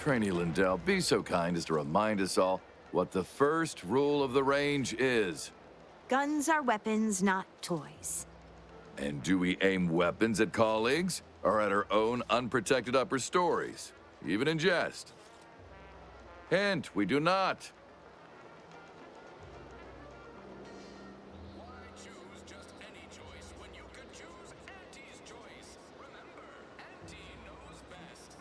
Trainee Lindell, be so kind as to remind us all what the first rule of the range is. Guns are weapons, not toys. And do we aim weapons at colleagues or at our own unprotected upper stories, even in jest? Hint, we do not. Why choose just any choice when you could choose Auntie's choice? Remember, Auntie knows best.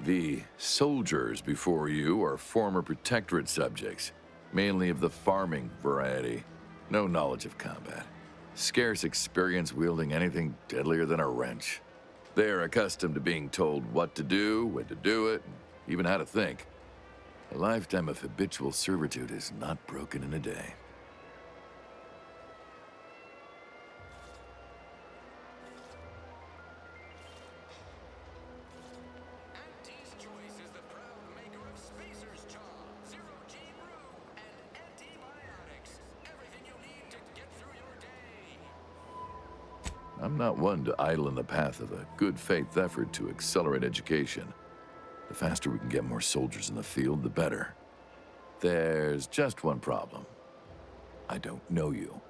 The soldiers before you are former protectorate subjects, mainly of the farming variety. No knowledge of combat. Scarce experience wielding anything deadlier than a wrench. They're accustomed to being told what to do, when to do it, and even how to think. A lifetime of habitual servitude is not broken in a day. Auntie's choice is the proud maker of Spacer's Jaw, Zero-G Brew, and antibiotics. Everything you need to get through your day. I'm not one to idle in the path of a good faith effort to accelerate education. The faster we can get more soldiers in the field, the better. There's just one problem. I don't know you.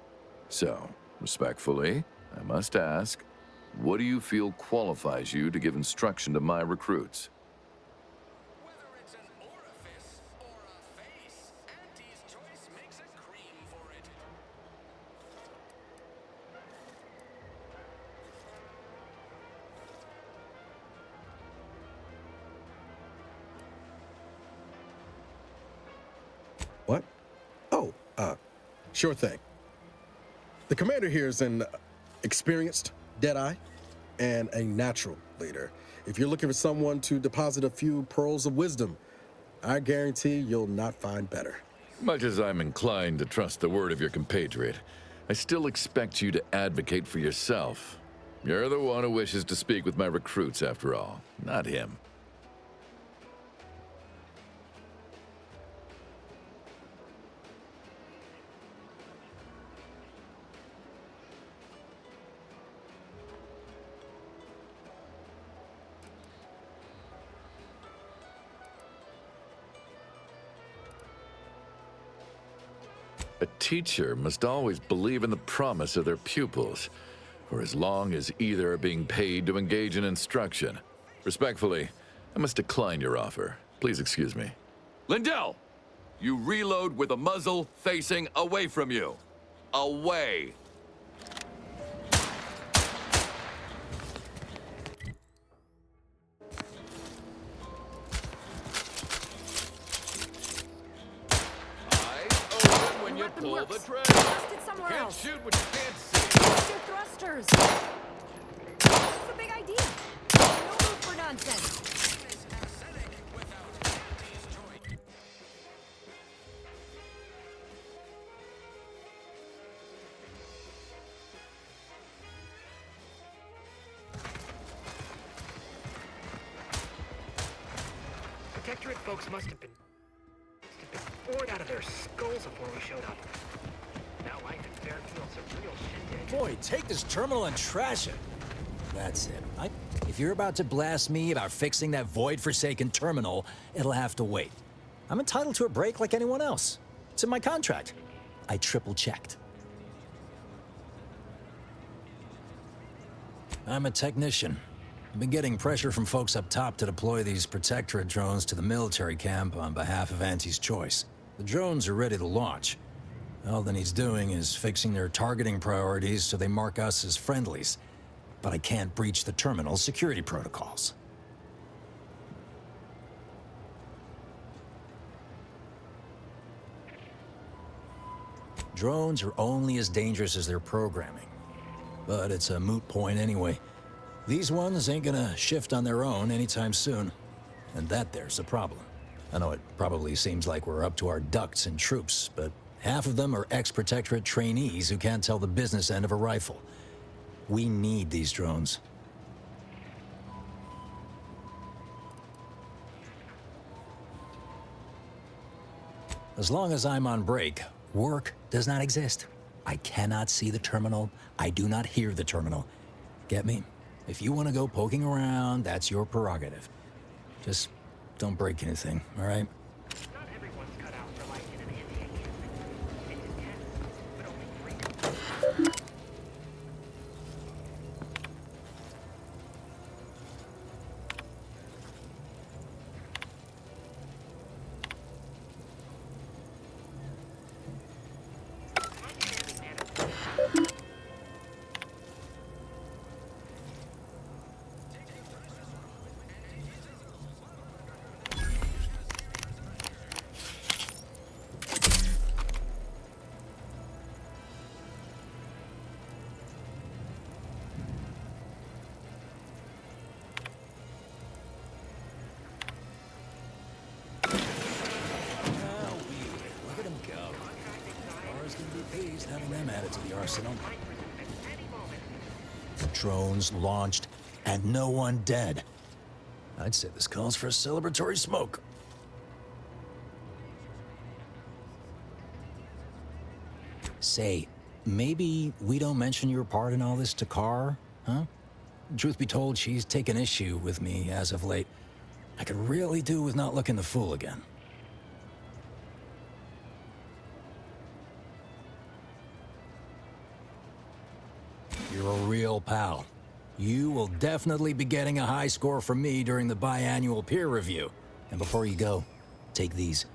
So, respectfully, I must ask, what do you feel qualifies you to give instruction to my recruits? Whether it's an orifice or a face, Auntie's choice makes a cream for it. What? Oh, sure thing. The commander here is an experienced Deadeye and a natural leader. If you're looking for someone to deposit a few pearls of wisdom, I guarantee you'll not find better. Much as I'm inclined to trust the word of your compatriot, I still expect you to advocate for yourself. You're the one who wishes to speak with my recruits, after all, not him. A teacher must always believe in the promise of their pupils, for as long as either are being paid to engage in instruction. Respectfully, I must decline your offer. Please excuse me. Lindell! You reload with the muzzle facing away from you. Away! Pull the trigger. Thrust it somewhere Can't else. shoot what you can't see. Use your thrusters. This is a big idea. No room for nonsense. It's aesthetic without Auntie's choice. Protectorate folks must have been bored out of their skulls before we showed up. Now life in Fairfield's a real shindig. Boy, take this terminal and trash it. That's it. If you're about to blast me about fixing that void-forsaken terminal, it'll have to wait. I'm entitled to a break like anyone else. It's in my contract. I triple-checked. I'm a technician. I've been getting pressure from folks up top to deploy these Protectorate drones to the military camp on behalf of Auntie's Choice. The drones are ready to launch. All that he's doing is fixing their targeting priorities so they mark us as friendlies. But I can't breach the terminal's security protocols. Drones are only as dangerous as their programming. But it's a moot point anyway. These ones ain't gonna shift on their own anytime soon. And that there's a problem. I know it probably seems like we're up to our ducks in troops, but half of them are ex-Protectorate trainees who can't tell the business end of a rifle. We need these drones. As long as I'm on break, work does not exist. I cannot see the terminal. I do not hear the terminal. Get me? If you want to go poking around, that's your prerogative. Just don't break anything, all right? Not everyone's cut out for life in an anti-encampment. It's intense, but only 3. Look at him go. Laura's gonna be pleased having them added to the arsenal. Drones launched and no one dead. I'd say this calls for a celebratory smoke. Say, maybe we don't mention your part in all this to Carr, huh? Truth be told, she's taken issue with me as of late. I could really do with not looking the fool again. You're a real pal. You will definitely be getting a high score from me during the biannual peer review. And before you go, take these.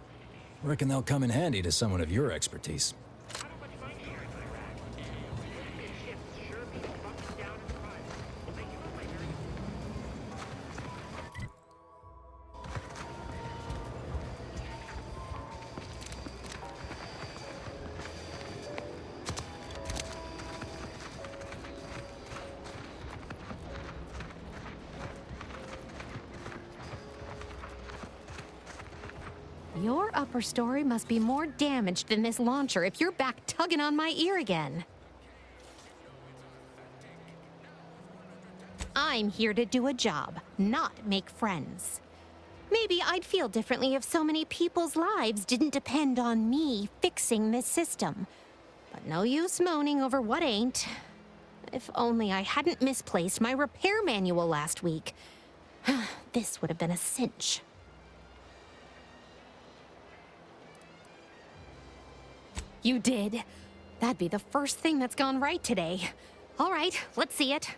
Reckon they'll come in handy to someone of your expertise. How much mind sharing in Iraq? Ships sure be bucking down in front. Well, thank you for my very Your upper story must be more damaged than this launcher if you're back tugging on my ear again. I'm here to do a job, not make friends. Maybe I'd feel differently if so many people's lives didn't depend on me fixing this system. But no use moaning over what ain't. If only I hadn't misplaced my repair manual last week. This would have been a cinch. You did. That'd be the first thing that's gone right today. All right, let's see it.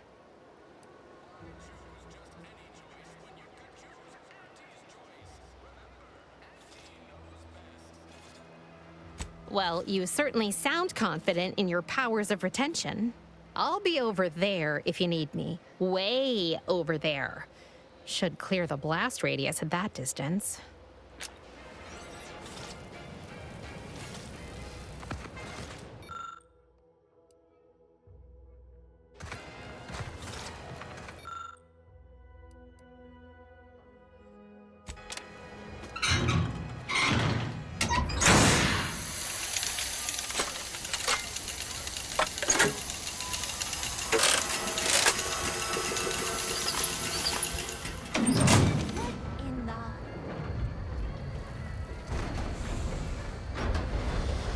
Well, you certainly sound confident in your powers of retention. I'll be over there if you need me. Way over there. Should clear the blast radius at that distance.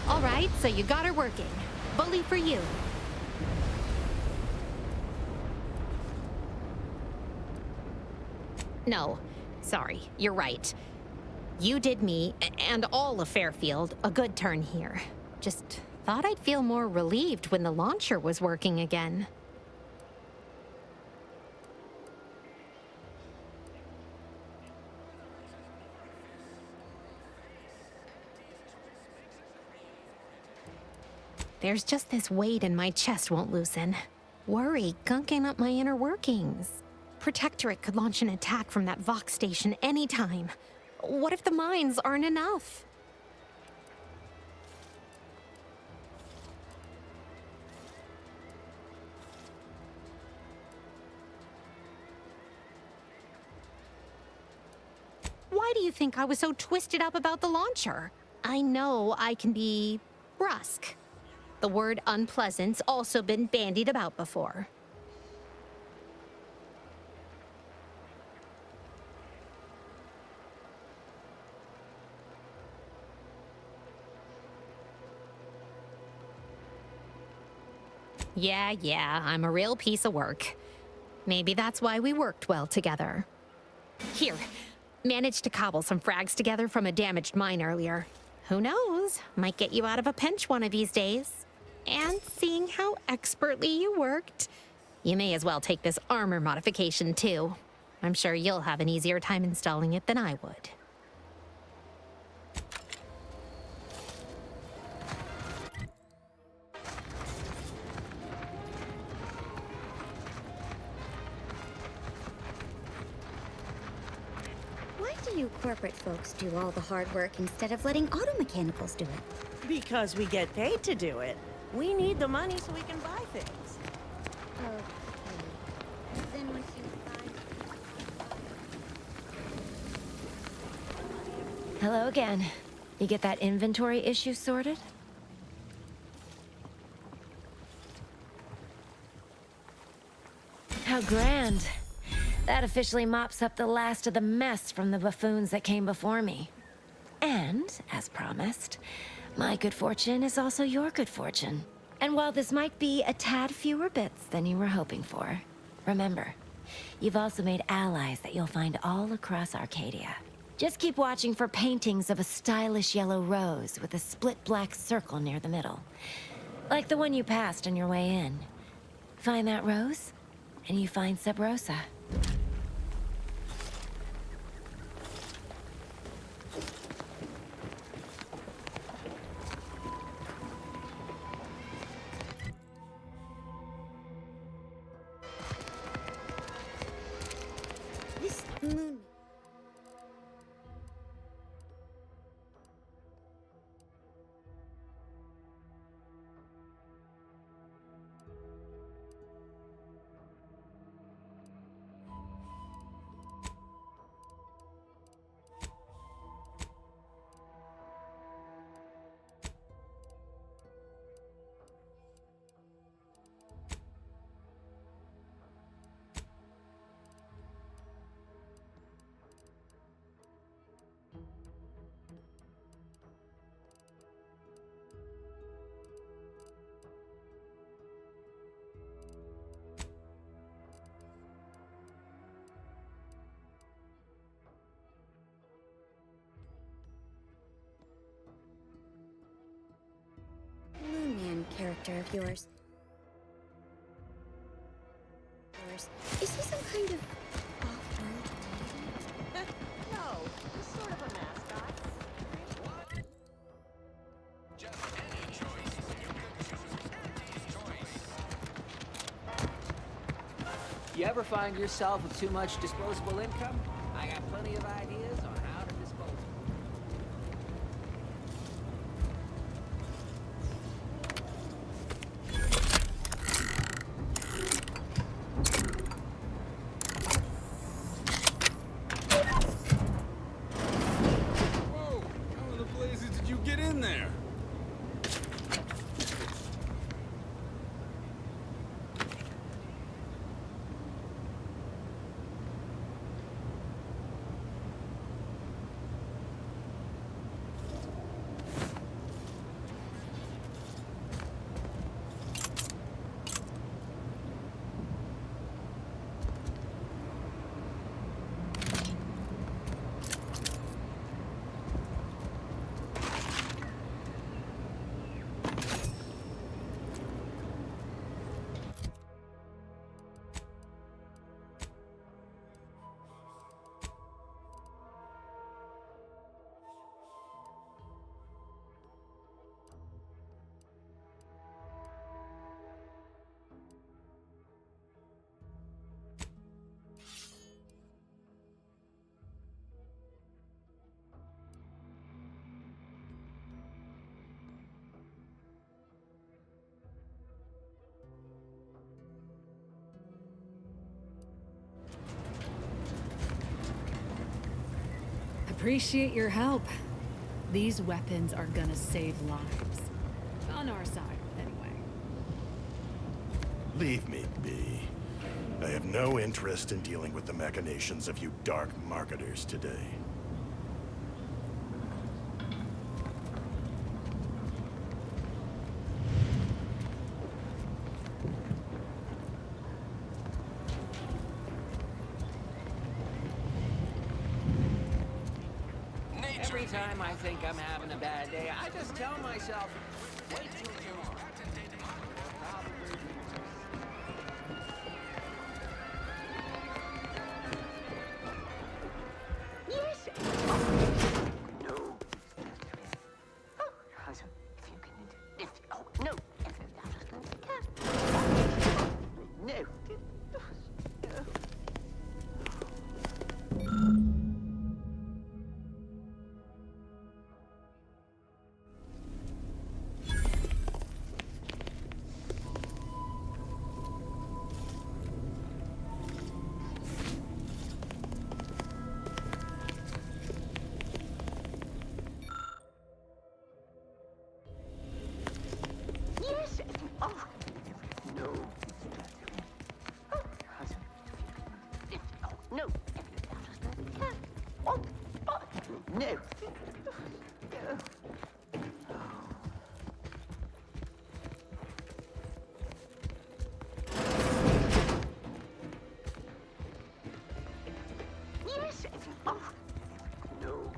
All right, so you got her working. Bully for you. No, sorry, you're right. You did me, and all of Fairfield, a good turn here. Just thought I'd feel more relieved when the launcher was working again. There's just this weight in my chest won't loosen. Worry gunking up my inner workings. Protectorate could launch an attack from that Vox station anytime. What if the mines aren't enough? Why do you think I was so twisted up about the launcher? I know I can be brusque. The word unpleasant's also been bandied about before. Yeah, I'm a real piece of work. Maybe that's why we worked well together. Here, Managed to cobble some frags together from a damaged mine earlier. Who knows? Might get you out of a pinch one of these days. And seeing how expertly you worked, you may as well take this armor modification too. I'm sure you'll have an easier time installing it than I would. Why do you corporate folks do all the hard work instead of letting auto mechanicals do it? Because we get paid to do it. We need the money so we can buy things. Okay. Then once you buy... Hello again. You get that inventory issue sorted? How grand. That officially mops up the last of the mess from the buffoons that came before me. And, as promised, my good fortune is also your good fortune. And while this might be a tad fewer bits than you were hoping for, remember, you've also made allies that you'll find all across Arcadia. Just keep watching for paintings of a stylish yellow rose with a split black circle near the middle. Like the one you passed on your way in. Find that rose, and you find Sub Rosa. This moon... Moon Man character of yours. Is he some kind of off-road? No, he's sort of a mascot. What? Just any choice. You could choose Andy's choice. You ever find yourself with too much disposable income? I got plenty of ideas on how to dispose of it. Whoa! How in the blazes did you get in there? Appreciate your help. These weapons are gonna save lives. On our side, anyway. Leave me be. I have no interest in dealing with the machinations of you dark marketers today. Anytime I think I'm having a bad day, I just tell myself, wait till tomorrow. Yes. No. Oh, also, if you can. Oh, no. No. Yes. Oh, no. Oh, no. Oh, no. Yes. Oh, no.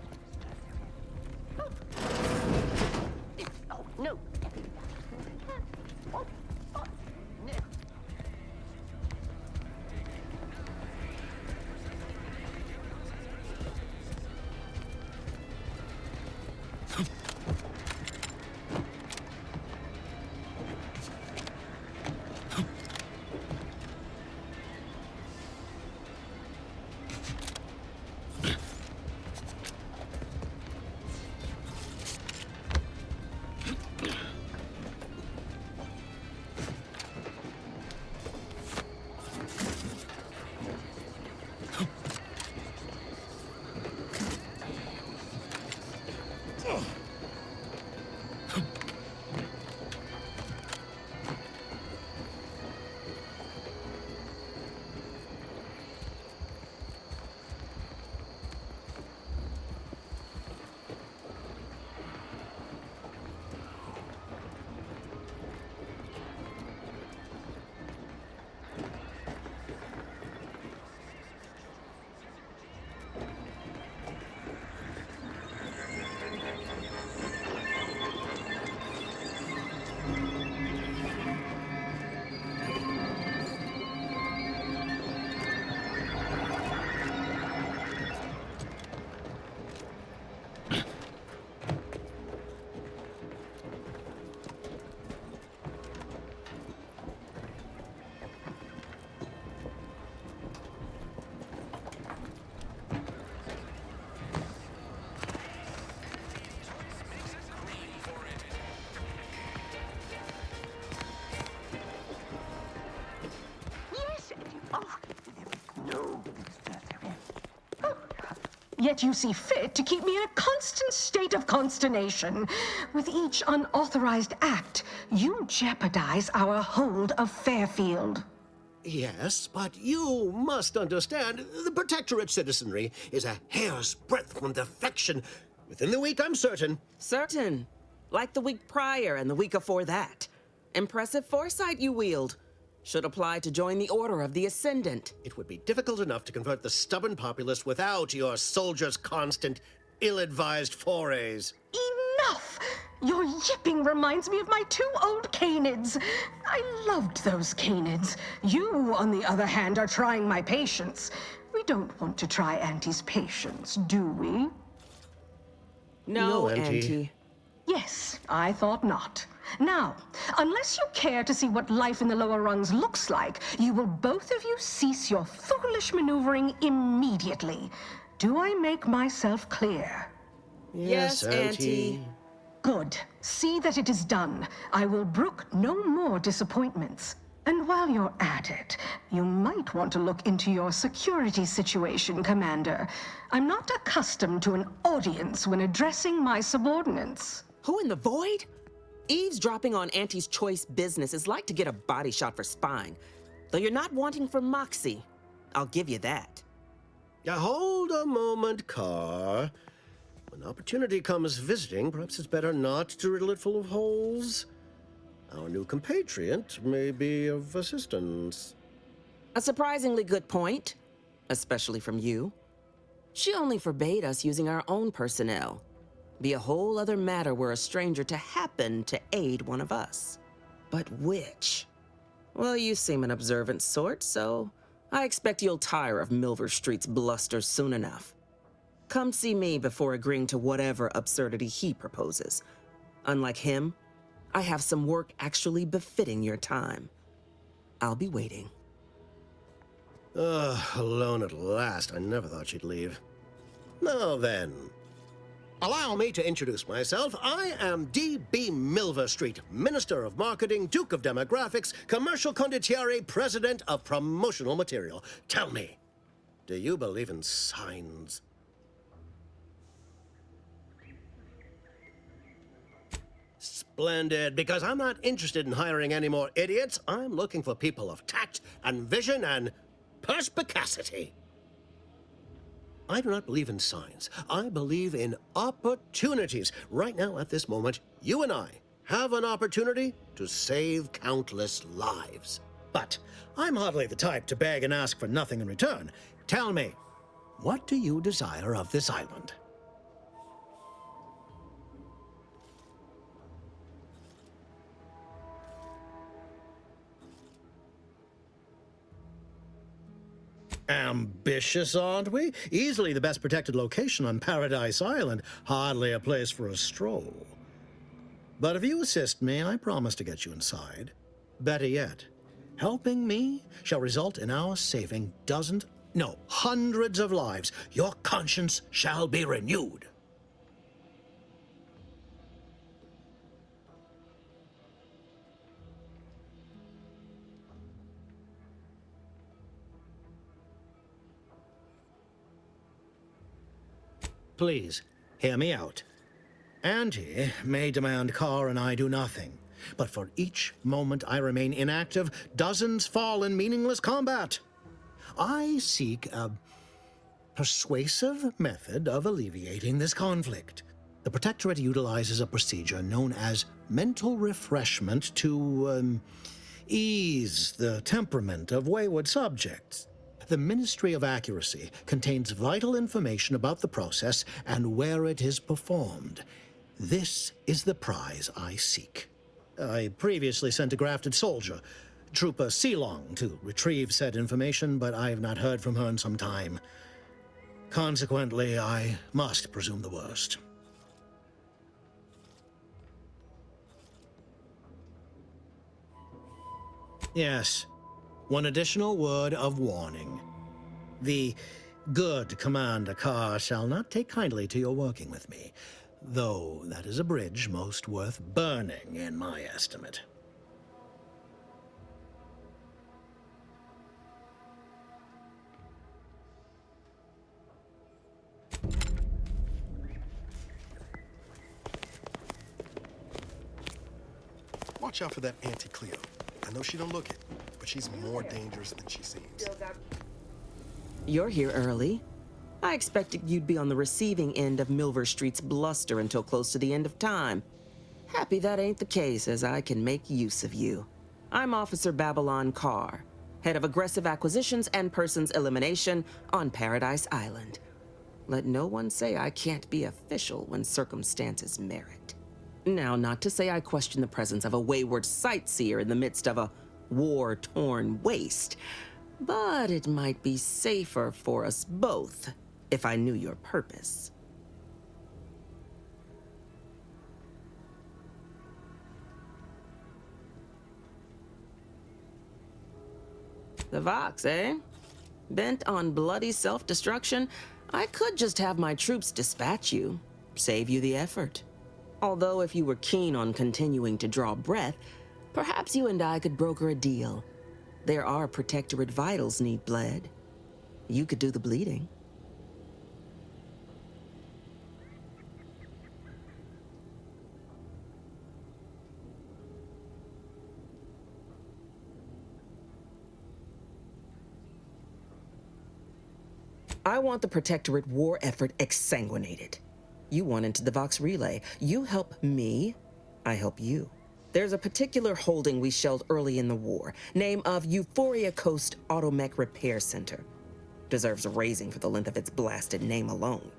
Oh, no. Oh, no. Yet you see fit to keep me in a constant state of consternation. With each unauthorized act, you jeopardize our hold of Fairfield. Yes, but you must understand, the Protectorate citizenry is a hair's breadth from defection. Within the week, I'm certain. Certain? Like the week prior and the week before that. Impressive foresight you wield. Should apply to join the Order of the Ascendant. It would be difficult enough to convert the stubborn populace without your soldiers' constant, ill-advised forays. Enough! Your yipping reminds me of my 2 old canids. I loved those canids. You, on the other hand, are trying my patience. We don't want to try Auntie's patience, do we? No, Auntie. Yes, I thought not. Now, unless you care to see what life in the lower rungs looks like, you will both of you cease your foolish maneuvering immediately. Do I make myself clear? Yes, Auntie. Good. See that it is done. I will brook no more disappointments. And while you're at it, you might want to look into your security situation, Commander. I'm not accustomed to an audience when addressing my subordinates. Who in the void? Eavesdropping on Auntie's choice business is like to get a body shot for spying. Though you're not wanting for moxie. I'll give you that. Hold a moment, Carr. When opportunity comes visiting, perhaps it's better not to riddle it full of holes. Our new compatriot may be of assistance. A surprisingly good point, especially from you. She only forbade us using our own personnel. Be a whole other matter were a stranger to happen to aid one of us. But which? Well, you seem an observant sort, so I expect you'll tire of Milver Street's bluster soon enough. Come see me before agreeing to whatever absurdity he proposes. Unlike him, I have some work actually befitting your time. I'll be waiting. Alone at last. I never thought she'd leave. Now then, allow me to introduce myself. I am D.B. Milver Street, Minister of Marketing, Duke of Demographics, Commercial Condottiere, President of Promotional Material. Tell me, do you believe in signs? Splendid, because I'm not interested in hiring any more idiots. I'm looking for people of tact and vision and perspicacity. I do not believe in signs. I believe in opportunities. Right now, at this moment, you and I have an opportunity to save countless lives. But I'm hardly the type to beg and ask for nothing in return. Tell me, what do you desire of this island? Ambitious, aren't we? Easily the best protected location on Paradise Island. Hardly a place for a stroll. But if you assist me, I promise to get you inside. Better yet, helping me shall result in our saving dozens, no, hundreds of lives. Your conscience shall be renewed. Please, hear me out. Auntie may demand Carr and I do nothing, but for each moment I remain inactive, dozens fall in meaningless combat. I seek a persuasive method of alleviating this conflict. The Protectorate utilizes a procedure known as mental refreshment to ease the temperament of wayward subjects. The Ministry of Accuracy contains vital information about the process and where it is performed. This is the prize I seek. I previously sent a grafted soldier, Trooper Sealong, to retrieve said information, but I have not heard from her in some time. Consequently, I must presume the worst. Yes. One additional word of warning. The good Commander Carr shall not take kindly to your working with me, though that is a bridge most worth burning in my estimate. Watch out for that Auntie Cleo. I know she don't look it, but she's more dangerous than she seems. You're here early. I expected you'd be on the receiving end of Milver Street's bluster until close to the end of time. Happy that ain't the case, as I can make use of you. I'm Officer Babylon Carr, head of aggressive acquisitions and persons elimination on Paradise Island. Let no one say I can't be official when circumstances merit. Now, not to say I question the presence of a wayward sightseer in the midst of a war-torn waste, but it might be safer for us both if I knew your purpose. The Vox, eh? Bent on bloody self-destruction? I could just have my troops dispatch you, save you the effort. Although if you were keen on continuing to draw breath, perhaps you and I could broker a deal. There are Protectorate vitals need bled. You could do the bleeding. I want the Protectorate war effort exsanguinated. You want into the Vox Relay. You help me, I help you. There's a particular holding we shelled early in the war, name of Euphoria Coast Automech Repair Center. Deserves a raising for the length of its blasted name alone.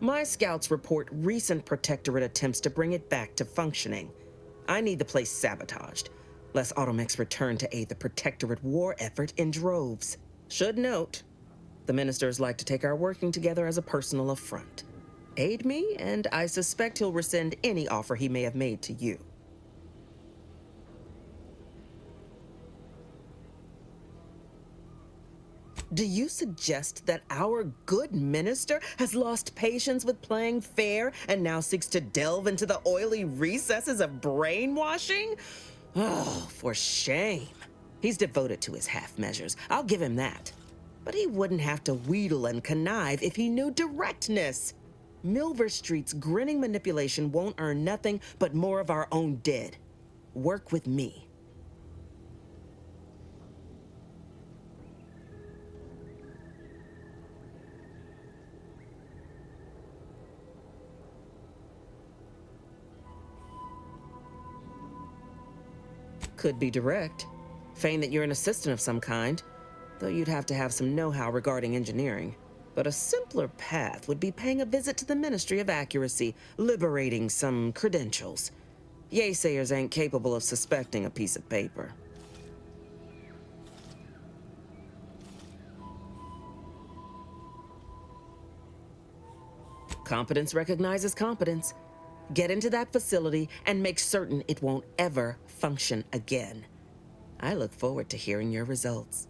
My scouts report recent Protectorate attempts to bring it back to functioning. I need the place sabotaged, lest automechs return to aid the Protectorate war effort in droves. Should note, the ministers like to take our working together as a personal affront. Aid me, and I suspect he'll rescind any offer he may have made to you. Do you suggest that our good minister has lost patience with playing fair and now seeks to delve into the oily recesses of brainwashing? Oh, for shame. He's devoted to his half measures. I'll give him that. But he wouldn't have to wheedle and connive if he knew directness. Milver Street's grinning manipulation won't earn nothing but more of our own dead. Work with me. Could be direct. Feign that you're an assistant of some kind, though you'd have to have some know-how regarding engineering. But a simpler path would be paying a visit to the Ministry of Accuracy, liberating some credentials. Yaysayers ain't capable of suspecting a piece of paper. Competence recognizes competence. Get into that facility and make certain it won't ever function again. I look forward to hearing your results.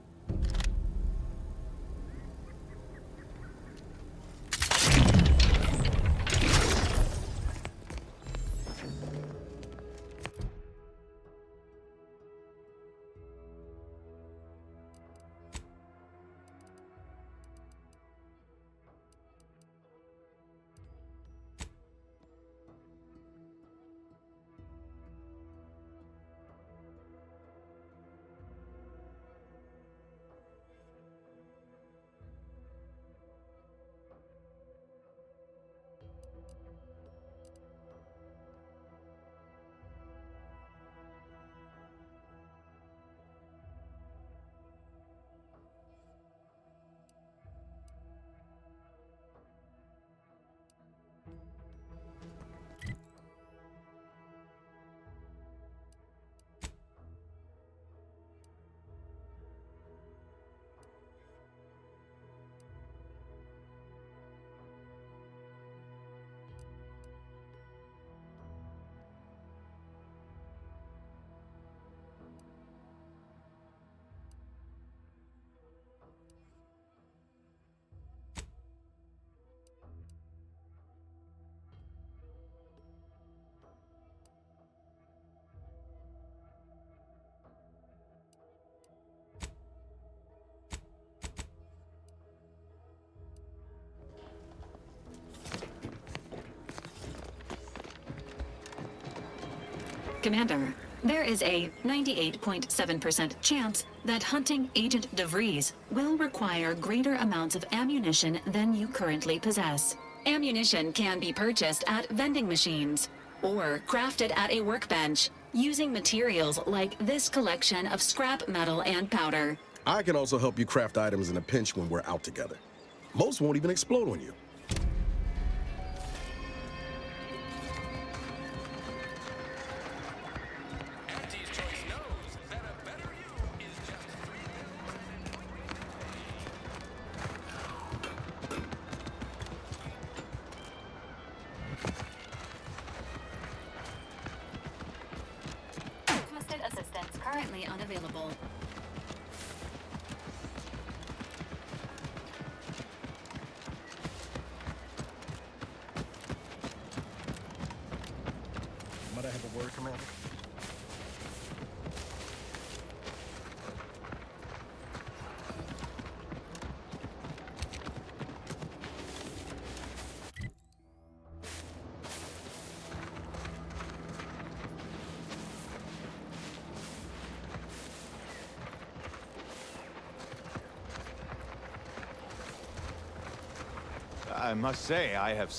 Commander, there is a 98.7% chance that hunting Agent DeVries will require greater amounts of ammunition than you currently possess. Ammunition can be purchased at vending machines or crafted at a workbench using materials like this collection of scrap metal and powder. I can also help you craft items in a pinch when we're out together. Most won't even explode on you. Requested assistance currently unavailable. Might I have a word, Commander? I must say, I have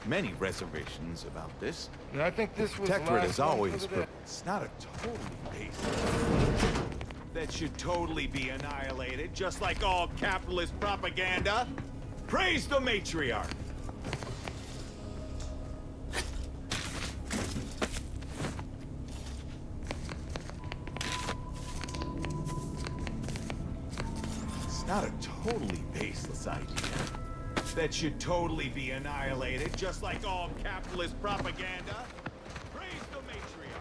many reservations about this. I think this was the Protectorate last is one for always, the day. it's not a totally basic. That should totally be annihilated, just like all capitalist propaganda. Praise the matriarch. totally baseless idea. That should totally be annihilated, just like all capitalist propaganda. Praise the matriarch.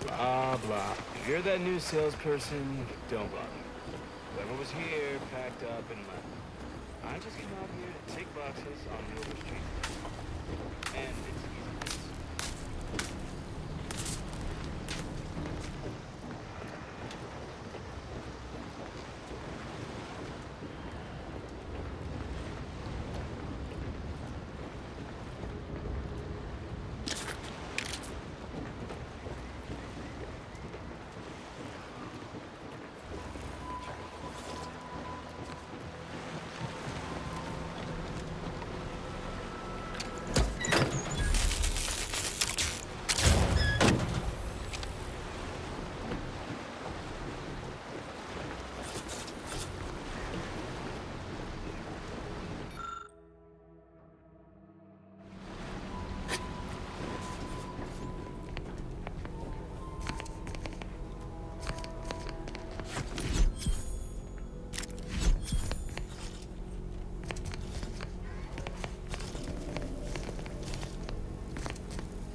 Blah, blah. If you're that new salesperson, don't bother. Whoever was here packed up and left. I just came out here to take boxes on Wilbur Street. And it's easy.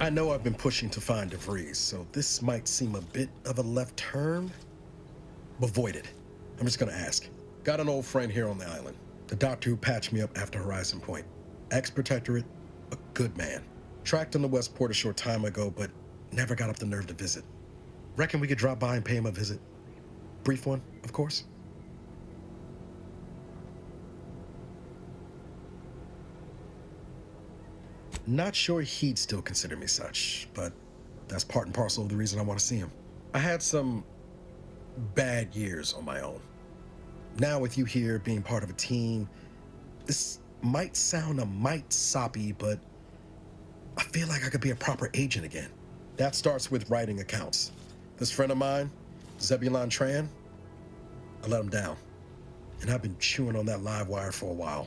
I know I've been pushing to find DeVries, so this might seem a bit of a left turn, but void it. I'm just gonna ask. Got an old friend here on the island, the doctor who patched me up after Horizon Point. Ex-protectorate, a good man. Tracked him to Westport a short time ago, but never got up the nerve to visit. Reckon we could drop by and pay him a visit? Brief one, of course. Not sure he'd still consider me such, but that's part and parcel of the reason I want to see him. I had some bad years on my own. Now with you here being part of a team, this might sound a mite soppy, but I feel like I could be a proper agent again. That starts with writing accounts. This friend of mine, Zebulon Tran, I let him down. And I've been chewing on that live wire for a while.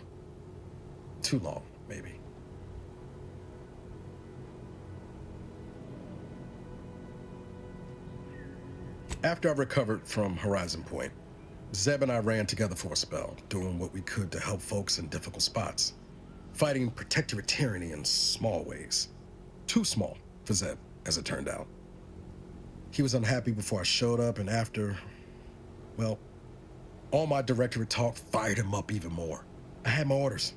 Too long, maybe. After I recovered from Horizon Point, Zeb and I ran together for a spell, doing what we could to help folks in difficult spots, fighting protectorate tyranny in small ways. Too small for Zeb, as it turned out. He was unhappy before I showed up, and after, well, all my directorate talk fired him up even more. I had my orders.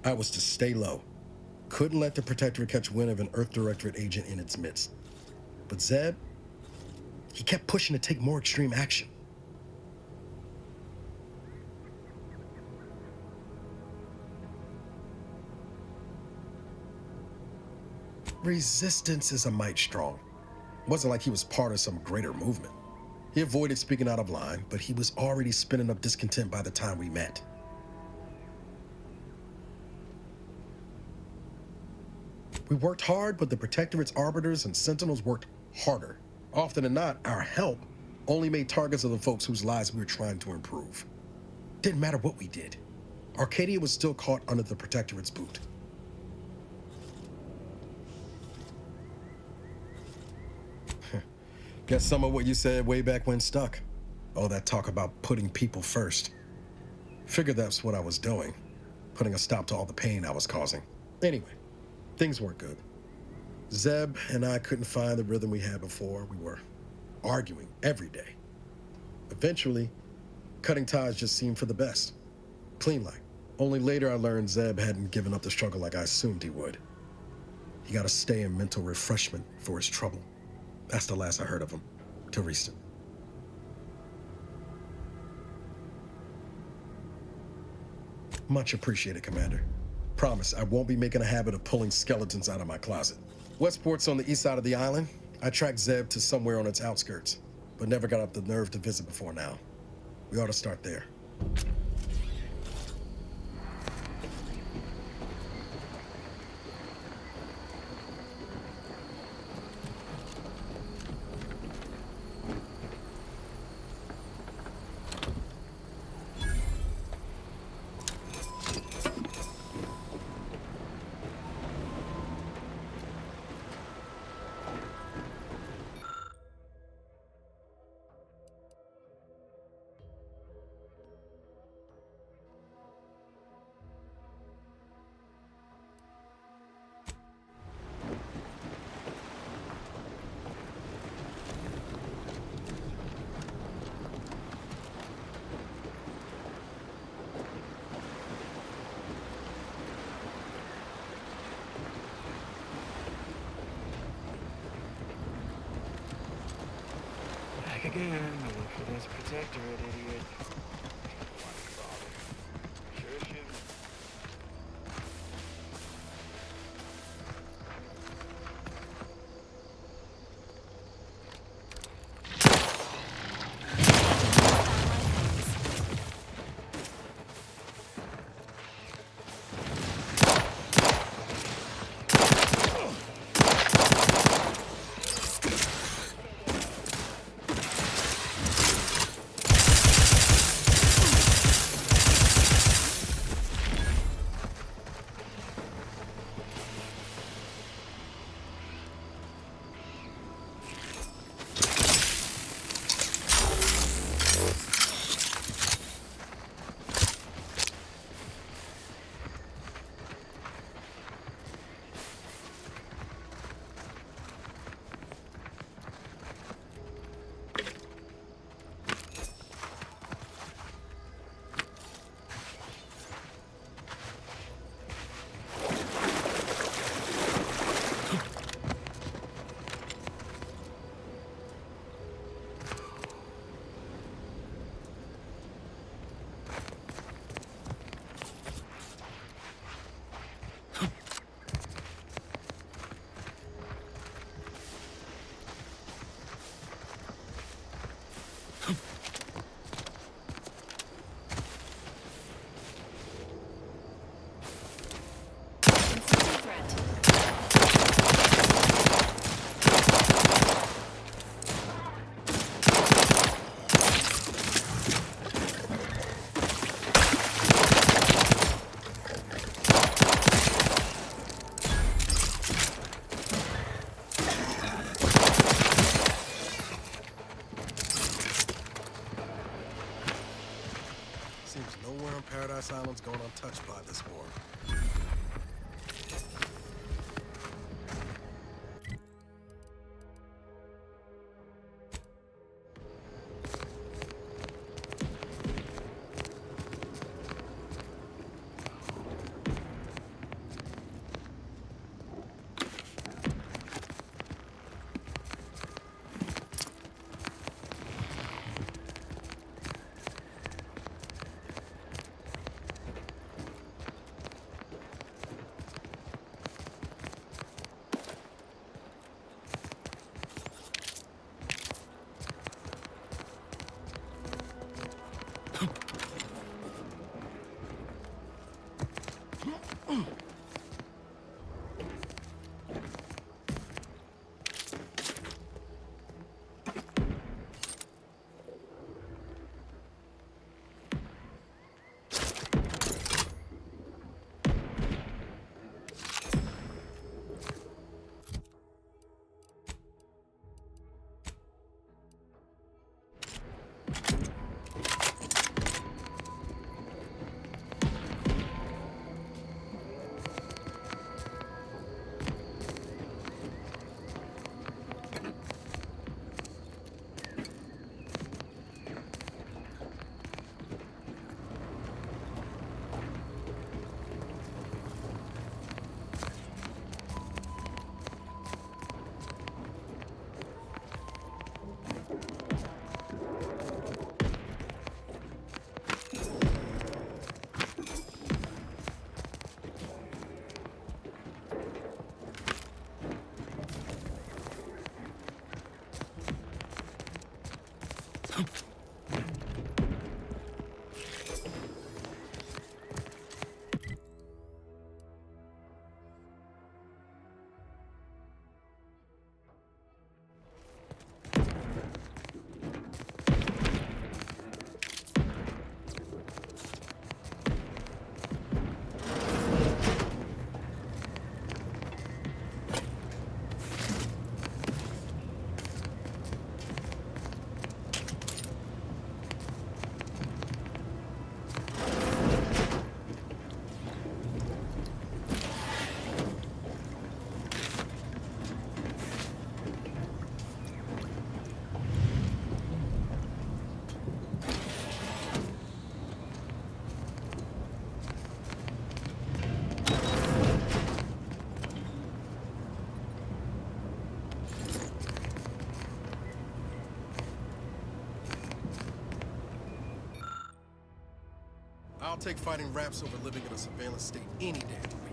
I was to stay low. Couldn't let the Protectorate catch wind of an Earth Directorate agent in its midst. But Zeb, he kept pushing to take more extreme action. Resistance is a mite strong. It wasn't like he was part of some greater movement. He avoided speaking out of line, but he was already spinning up discontent by the time we met. We worked hard, but the Protectorate's arbiters and sentinels worked harder. Often than not, our help only made targets of the folks whose lives we were trying to improve. Didn't matter what we did. Arcadia was still caught under the Protectorate's boot. Guess some of what you said way back when stuck. All that talk about putting people first. Figured that's what I was doing, putting a stop to all the pain I was causing. Anyway, things weren't good. Zeb and I couldn't find the rhythm we had before. We were arguing every day. Eventually, cutting ties just seemed for the best. Clean like. Only later I learned Zeb hadn't given up the struggle like I assumed he would. He got to stay in mental refreshment for his trouble. That's the last I heard of him, till recent. Much appreciated, Commander. Promise, I won't be making a habit of pulling skeletons out of my closet. Westport's on the east side of the island. I tracked Zeb to somewhere on its outskirts, but never got up the nerve to visit before now. We ought to start there. Again, look for this Protectorate idiot. Sure should. Paradise Island's going untouched by this war. I'll take fighting raps over living in a surveillance state any day of the week.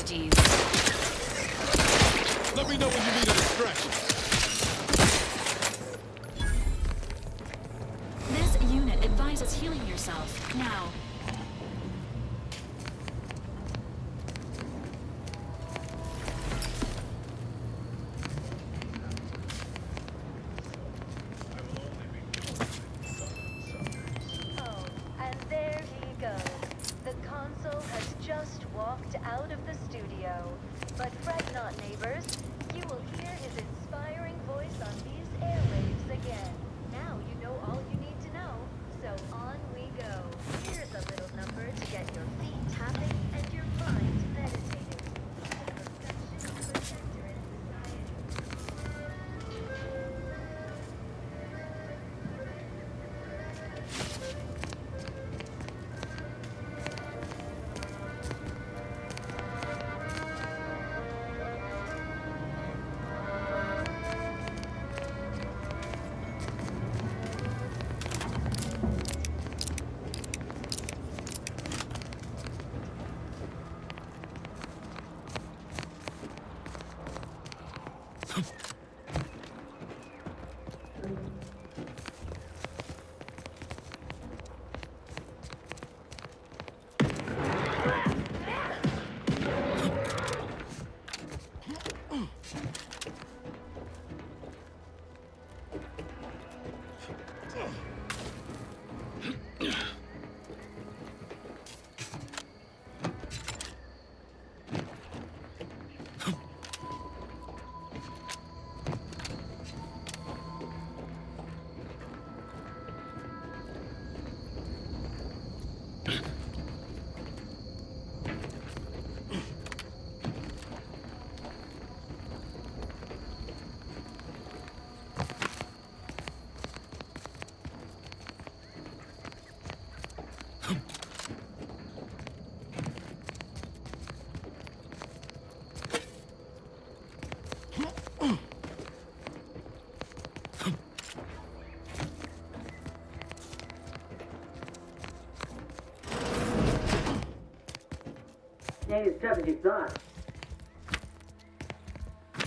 Strategies. Let me know when you need a distraction. This unit advises healing yourself now. Ain't as tough as you thought.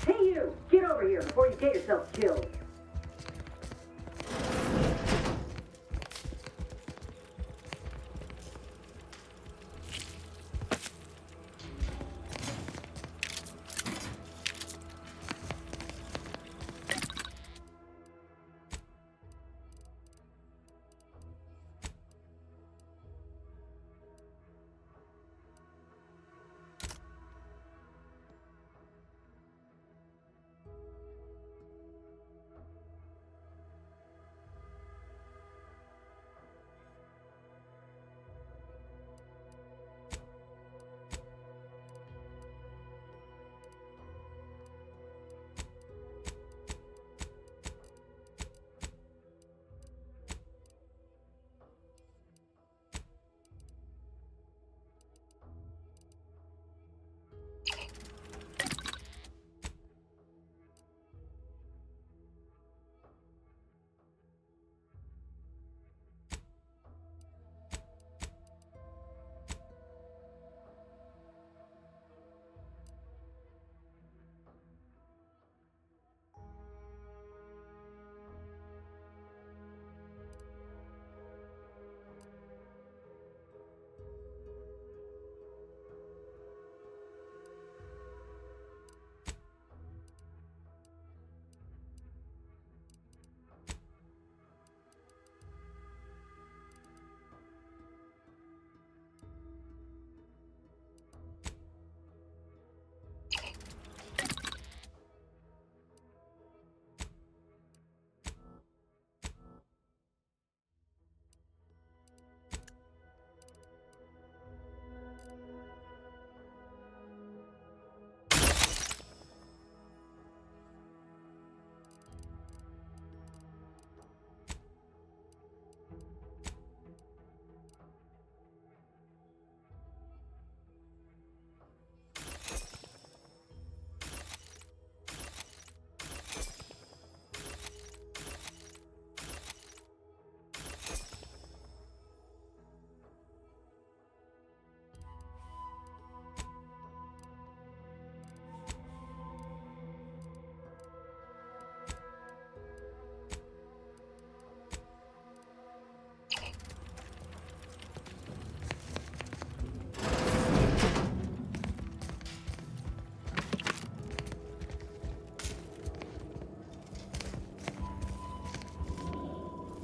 Hey you! Get over here before you get yourself killed!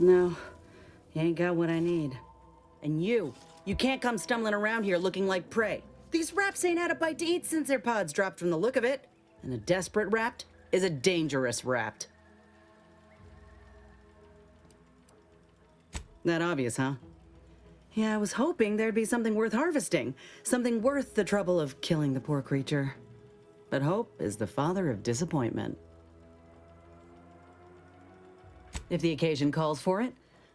No, you ain't got what I need. And you can't come stumbling around here looking like prey. These raps ain't had a bite to eat since their pods dropped from the look of it. And a desperate rapt is a dangerous rapt. That obvious, huh? Yeah, I was hoping there'd be something worth harvesting. Something worth the trouble of killing the poor creature. But hope is the father of disappointment. If the occasion calls for it.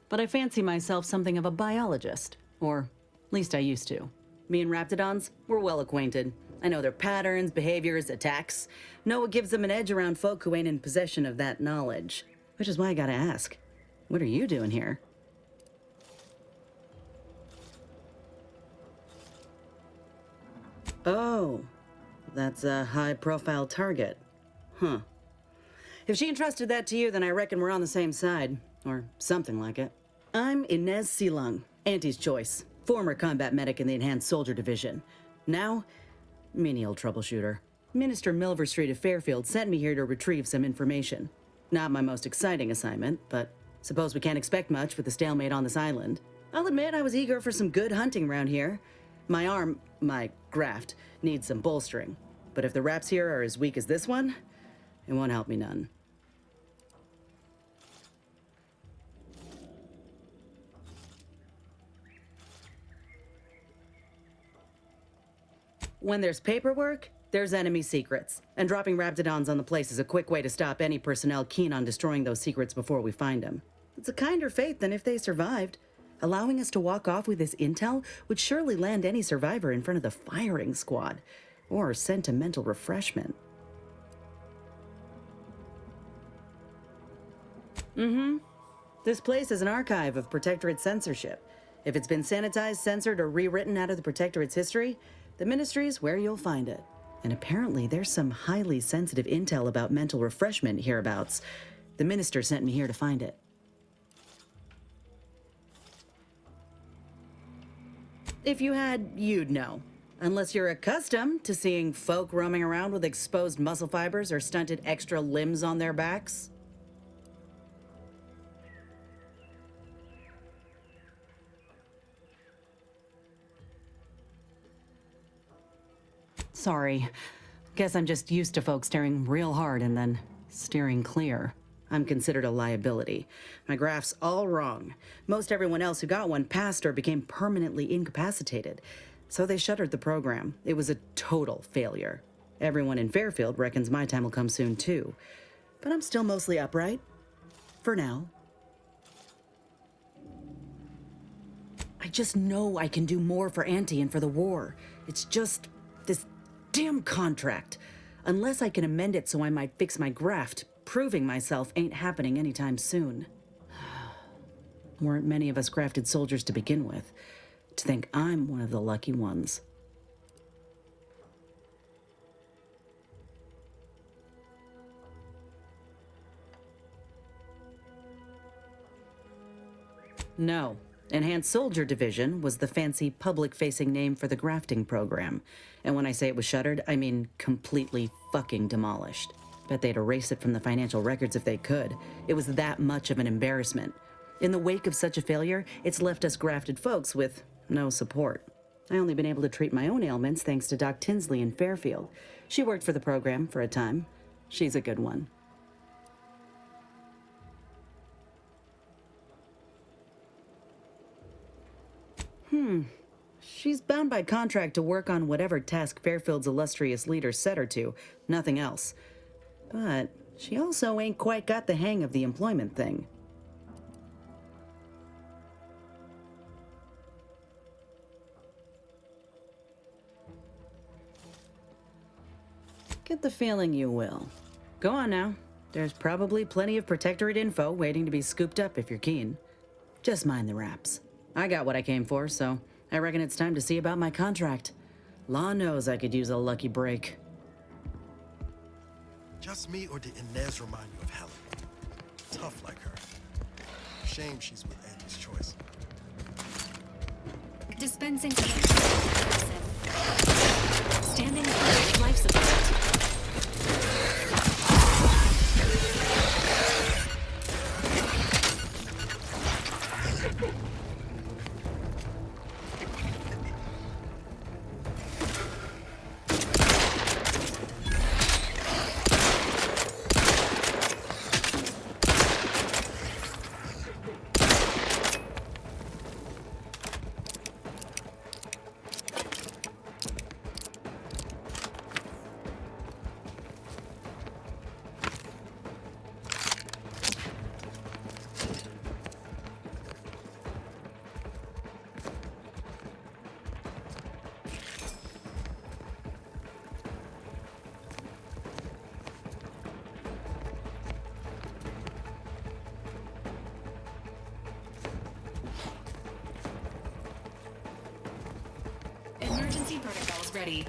But I fancy myself something of a biologist. Or, at least I used to. Me and raptidons, we're well acquainted. I know their patterns, behaviors, attacks. Know what gives them an edge around folk who ain't in possession of that knowledge. Which is why I gotta ask, what are you doing here? Oh, that's a high-profile target. Huh. If she entrusted that to you, then I reckon we're on the same side. Or something like it. I'm Inez Silung, Auntie's choice. Former combat medic in the Enhanced Soldier Division. Now, menial troubleshooter. Minister Milver Street of Fairfield sent me here to retrieve some information. Not my most exciting assignment, but suppose we can't expect much with the stalemate on this island. I'll admit I was eager for some good hunting around here. My graft, needs some bolstering. But if the raps here are as weak as this one, it won't help me none. When there's paperwork, there's enemy secrets. And dropping raptidons on the place is a quick way to stop any personnel keen on destroying those secrets before we find them. It's a kinder fate than if they survived. Allowing us to walk off with this intel would surely land any survivor in front of the firing squad, or sentimental refreshment. This place is an archive of Protectorate censorship. If it's been sanitized, censored, or rewritten out of the Protectorate's history, the Ministry's where you'll find it. And apparently there's some highly sensitive intel about mental refreshment hereabouts. The Minister sent me here to find it. If you had, you'd know. Unless you're accustomed to seeing folk roaming around with exposed muscle fibers or stunted extra limbs on their backs. Sorry. Guess I'm just used to folks staring real hard and then steering clear. I'm considered a liability. My graph's all wrong. Most everyone else who got one passed or became permanently incapacitated. So they shuttered the program. It was a total failure. Everyone in Fairfield reckons my time will come soon too. But I'm still mostly upright. For now. I just know I can do more for Auntie and for the war. It's just this damn contract. Unless I can amend it so I might fix my graft, proving myself ain't happening anytime soon. Weren't many of us grafted soldiers to begin with. To think I'm one of the lucky ones. No. Enhanced Soldier Division was the fancy public-facing name for the grafting program. And when I say it was shuttered, I mean completely fucking demolished. Bet they'd erase it from the financial records if they could. It was that much of an embarrassment. In the wake of such a failure, it's left us grafted folks with no support. I only been able to treat my own ailments thanks to Doc Tinsley in Fairfield. She worked for the program for a time. She's a good one. She's bound by contract to work on whatever task Fairfield's illustrious leader set her to, nothing else. But she also ain't quite got the hang of the employment thing. Get the feeling you will. Go on now. There's probably plenty of Protectorate info waiting to be scooped up if you're keen. Just mind the raps. I got what I came for, so I reckon it's time to see about my contract. Law knows I could use a lucky break. Just me, or did Inez remind you of Helen? Tough like her. Shame she's with Andy's choice. Dispensing standing by life support. Emergency protocols ready.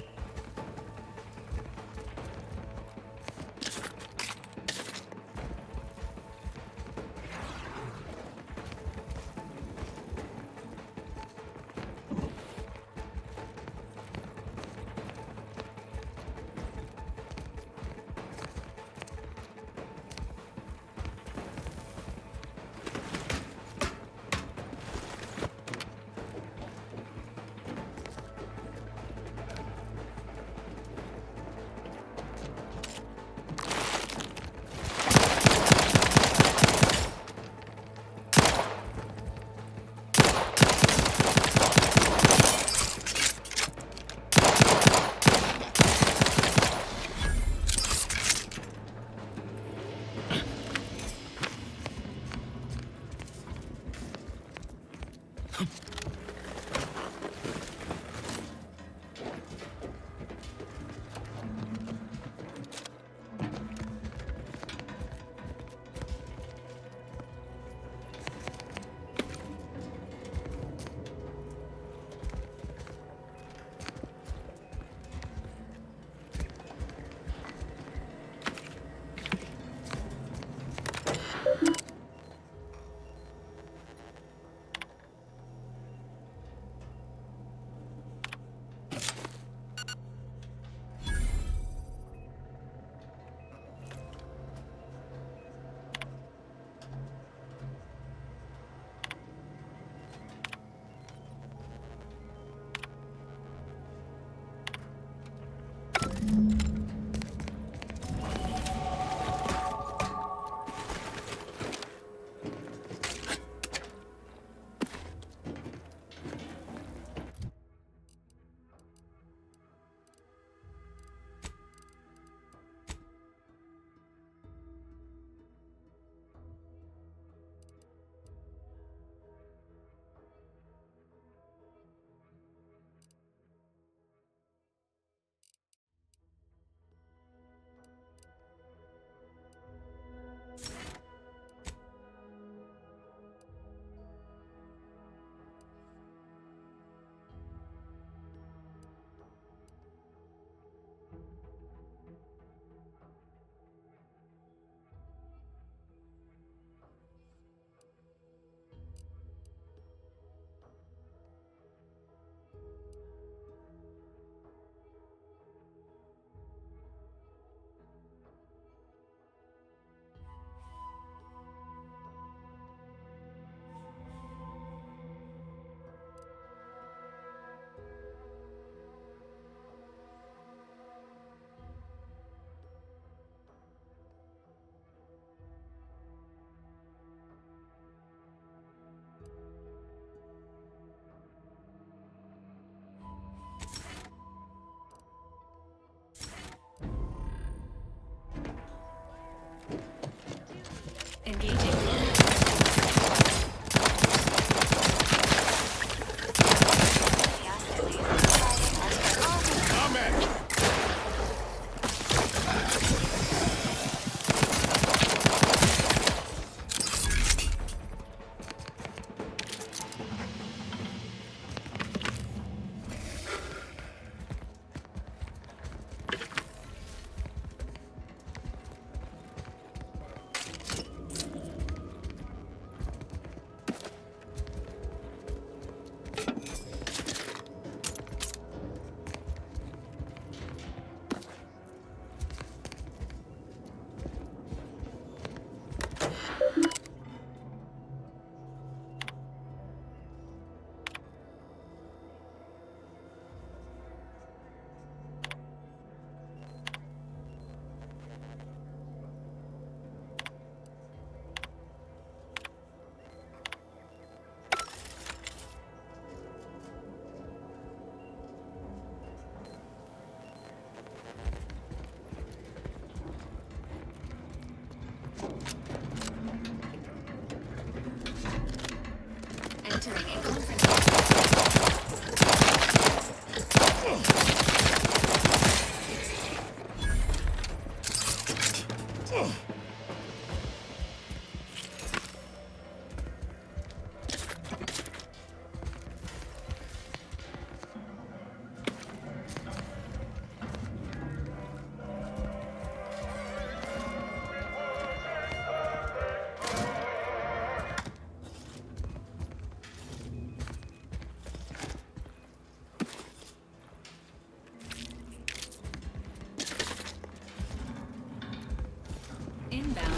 Inbound